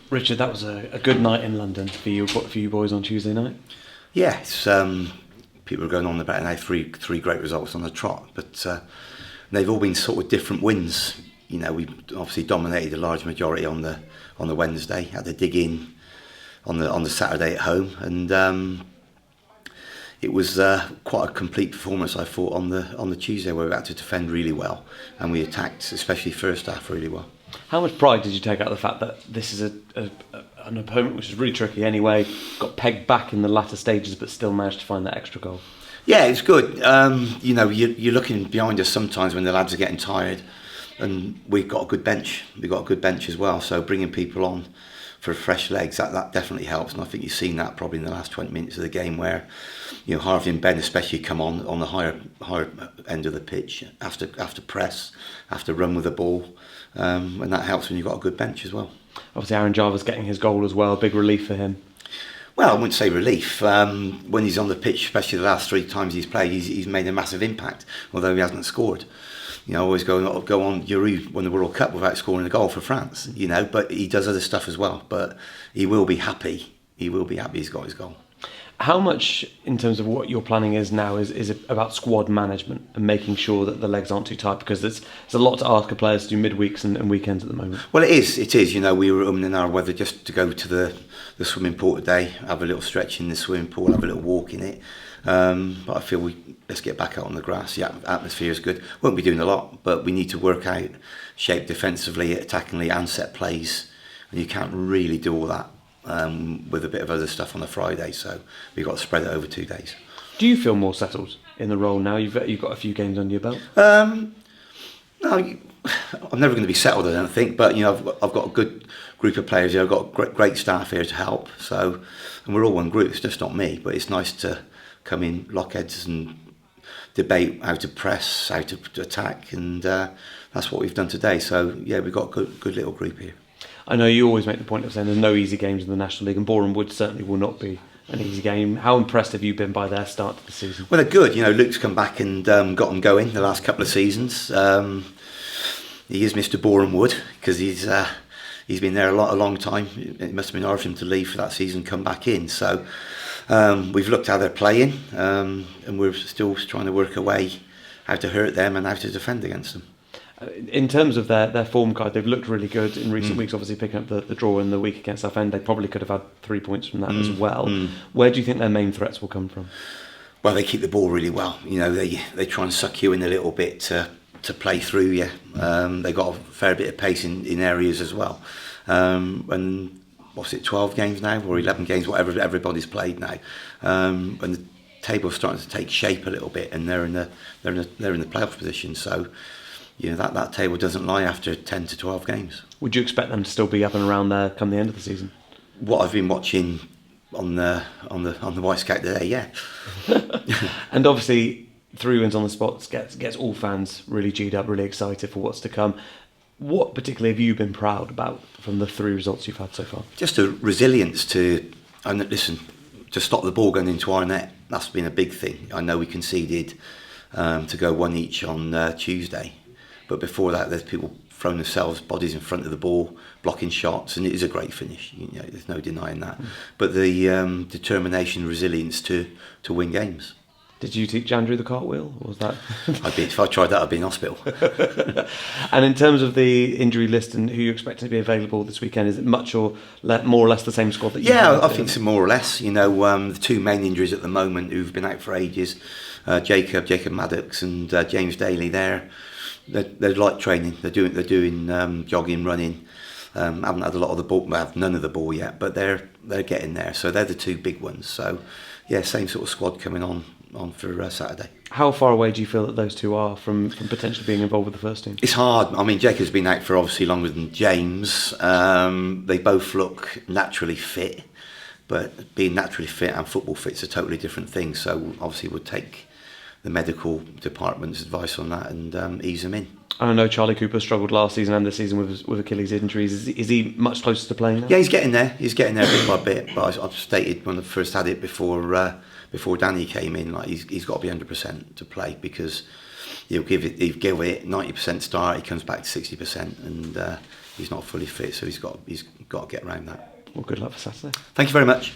Richard, that was a good night in London for you boys on Tuesday night. Yeah, it's, people are going on about now three great results on the trot, but they've all been sort of different wins. You know, we obviously dominated a large majority on the Wednesday, had to dig in on the Saturday at home, and it was quite a complete performance, I thought, on the Tuesday, where we had to defend really well and we attacked, especially first half, really well. How much pride did you take out of the fact that this is an opponent which is really tricky anyway, got pegged back in the latter stages but still managed to find that extra goal? Yeah, it's good. You know, you're looking behind us sometimes when the lads are getting tired, and we've got a good bench. We've got a good bench as well, so bringing people on for fresh legs, that definitely helps. And I think you've seen that probably in the last 20 minutes of the game, where, you know, Harvey and Ben especially come on the higher end of the pitch after press, after run with the ball, and that helps when you've got a good bench as well. Obviously Aaron Jarvis getting his goal as well, big relief for him. Well, I wouldn't say relief. When he's on the pitch, especially the last 3 times he's played, he's made a massive impact, although he hasn't scored. You know, always go on Giroud won the World Cup without scoring a goal for France, you know, but he does other stuff as well. But he will be happy. He will be happy he's got his goal. How much, in terms of what your planning is now, is about squad management and making sure that the legs aren't too tight? Because there's a lot to ask of players to do midweeks and weekends at the moment. Well, it is. You know, we were in our weather just to go to the swimming pool today, have a little stretch in the swimming pool, have a little walk in it. But I feel let's get back out on the grass. The atmosphere is good. Won't be doing a lot, but we need to work out shape defensively, attackingly, and set plays. And you can't really do all that with a bit of other stuff on the Friday. So we've got to spread it over 2 days. Do you feel more settled in the role now? You've got a few games under your belt. No, I'm never going to be settled, I don't think. But you know, I've got a good group of players here. I've got great staff here to help. So, and we're all one group. It's just not me, but it's nice to come in, lock heads, and debate how to press, how to attack, and that's what we've done today. So yeah, we've got a good little group here. I know you always make the point of saying there's no easy games in the National League, and Boreham Wood certainly will not be an easy game. How impressed have you been by their start to the season? Well, they're good. You know, Luke's come back and got them going the last couple of seasons. He is Mr. Boreham Wood because he's been there a long time. It must have been hard for him to leave for that season, come back in. So we've looked how they're playing, and we're still trying to work a way how to hurt them and how to defend against them. In terms of their form card, they've looked really good in recent weeks, obviously picking up the draw in the week against Southend. They probably could have had 3 points from that as well. Where do you think their main threats will come from? Well, they keep the ball really well. You know, they try and suck you in a little bit to play through you. They've got a fair bit of pace in areas as well. And what's it, 12 games now or 11 games, whatever everybody's played now. And the table's starting to take shape a little bit, and they're in the playoff position. So, you know, that table doesn't lie after 10 to 12 games. Would you expect them to still be up and around there come the end of the season? What I've been watching on the White Scout today, yeah. And obviously 3 wins on the spot gets all fans really G'd up, really excited for what's to come. What particularly have you been proud about from the 3 results you've had so far? Just the resilience to stop the ball going into our net. That's been a big thing. I know we conceded to go 1 each on Tuesday. But before that, there's people throwing themselves, bodies in front of the ball, blocking shots, and it is a great finish. You know, there's no denying that. But the determination, resilience to win games. Did you teach Andrew the cartwheel? Or was that? If I tried that, I'd be in hospital. And in terms of the injury list and who you expect to be available this weekend, is it much or more or less the same squad that you have? Yeah, I think so, more or less. You know, the 2 main injuries at the moment who've been out for ages, Jacob Maddox and James Daly. They're light training. They're doing jogging, running. Haven't had a lot of the ball. Have none of the ball yet, but they're getting there. So they're the 2 big ones. So yeah, same sort of squad coming on for Saturday. How far away do you feel that those 2 are from potentially being involved with the first team? It's hard. I mean, Jacob's been out for obviously longer than James. They both look naturally fit, but being naturally fit and football fit's a totally different thing. So obviously we'll take the medical department's advice on that and ease them in. I know Charlie Cooper struggled last season and this season with Achilles injuries. Is he much closer to playing now? Yeah, he's getting there. He's getting there bit by bit. But I've stated when I first had it before Danny came in, like he's got to be 100% to play, because he'll give it 90% start. He comes back to 60%, and he's not fully fit, so he's got to get around that. Well, good luck for Saturday. Thank you very much.